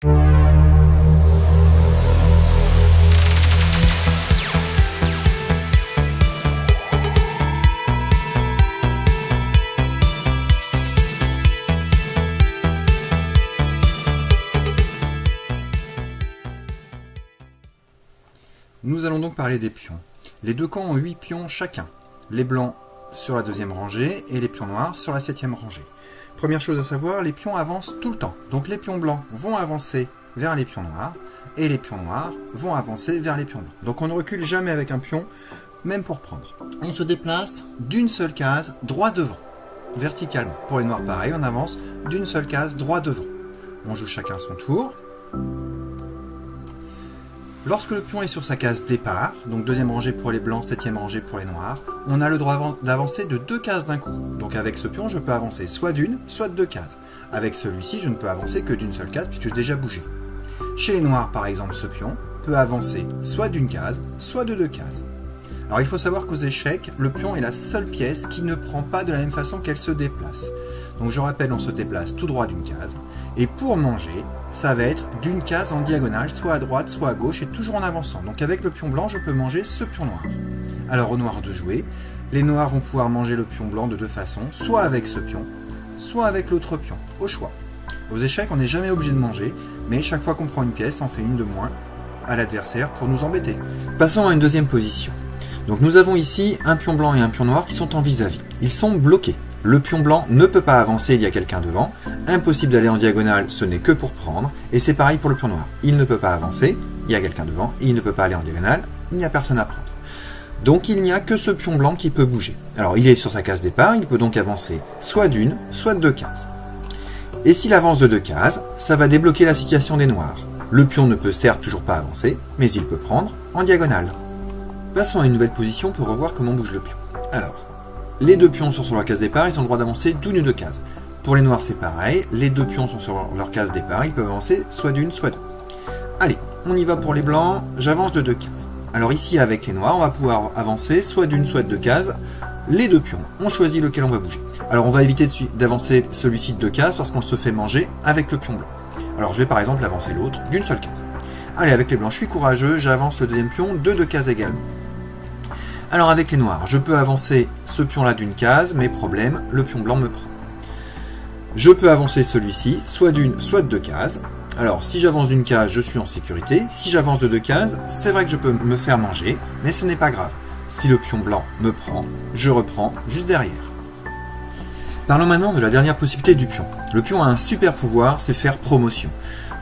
Nous allons donc parler des pions. Les deux camps ont 8 pions chacun. Les blancs sur la deuxième rangée et les pions noirs sur la septième rangée. Première chose à savoir, les pions avancent tout le temps. Donc les pions blancs vont avancer vers les pions noirs et les pions noirs vont avancer vers les pions blancs. Donc on ne recule jamais avec un pion, même pour prendre. On se déplace d'une seule case droit devant, verticalement. Pour les noirs, pareil, on avance d'une seule case droit devant. On joue chacun son tour. Lorsque le pion est sur sa case départ, donc deuxième rangée pour les blancs, septième rangée pour les noirs, on a le droit d'avancer de 2 cases d'un coup. Donc avec ce pion, je peux avancer soit d'une, soit de 2 cases. Avec celui-ci, je ne peux avancer que d'une seule case puisque j'ai déjà bougé. Chez les noirs, par exemple, ce pion peut avancer soit d'une case, soit de 2 cases. Alors il faut savoir qu'aux échecs, le pion est la seule pièce qui ne prend pas de la même façon qu'elle se déplace. Donc je rappelle, on se déplace tout droit d'une case, et pour manger, ça va être d'une case en diagonale, soit à droite, soit à gauche, et toujours en avançant. Donc avec le pion blanc, je peux manger ce pion noir. Alors aux noirs de jouer, les noirs vont pouvoir manger le pion blanc de 2 façons, soit avec ce pion, soit avec l'autre pion, au choix. Aux échecs, on n'est jamais obligé de manger, mais chaque fois qu'on prend une pièce, on fait une de moins à l'adversaire pour nous embêter. Passons à une deuxième position. Donc nous avons ici un pion blanc et un pion noir qui sont en vis-à-vis. Ils sont bloqués. Le pion blanc ne peut pas avancer, il y a quelqu'un devant. Impossible d'aller en diagonale, ce n'est que pour prendre. Et c'est pareil pour le pion noir. Il ne peut pas avancer, il y a quelqu'un devant. Et il ne peut pas aller en diagonale, il n'y a personne à prendre. Donc il n'y a que ce pion blanc qui peut bouger. Alors il est sur sa case départ, il peut donc avancer soit d'une, soit de 2 cases. Et s'il avance de 2 cases, ça va débloquer la situation des noirs. Le pion ne peut certes toujours pas avancer, mais il peut prendre en diagonale. Passons à une nouvelle position pour revoir comment bouge le pion. Alors, les 2 pions sont sur leur case départ, ils ont le droit d'avancer d'une ou 2 cases. Pour les noirs, c'est pareil, les 2 pions sont sur leur case départ, ils peuvent avancer soit d'une, soit de 2. Allez, on y va pour les blancs, j'avance de 2 cases. Alors ici, avec les noirs, on va pouvoir avancer soit d'une, soit de 2 cases. Les 2 pions, on choisit lequel on va bouger. Alors on va éviter d'avancer celui-ci de 2 cases parce qu'on se fait manger avec le pion blanc. Alors je vais par exemple avancer l'autre d'une seule case. Allez, avec les blancs, je suis courageux, j'avance le deuxième pion de 2 cases également. Alors avec les noirs, je peux avancer ce pion-là d'une case, mais problème, le pion blanc me prend. Je peux avancer celui-ci, soit d'une, soit de 2 cases. Alors si j'avance d'une case, je suis en sécurité. Si j'avance de 2 cases, c'est vrai que je peux me faire manger, mais ce n'est pas grave. Si le pion blanc me prend, je reprends juste derrière. Parlons maintenant de la dernière possibilité du pion. Le pion a un super pouvoir, c'est faire promotion.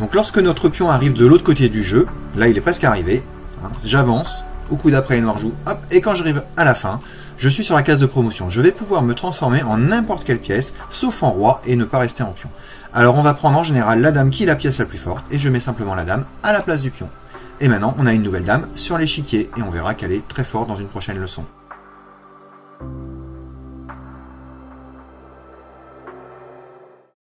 Donc lorsque notre pion arrive de l'autre côté du jeu, là il est presque arrivé, hein, j'avance, au coup d'après les noirs jouent, hop, et quand j'arrive à la fin, je suis sur la case de promotion. Je vais pouvoir me transformer en n'importe quelle pièce, sauf en roi, et ne pas rester en pion. Alors on va prendre en général la dame qui est la pièce la plus forte, et je mets simplement la dame à la place du pion. Et maintenant, on a une nouvelle dame sur l'échiquier, et on verra qu'elle est très forte dans une prochaine leçon.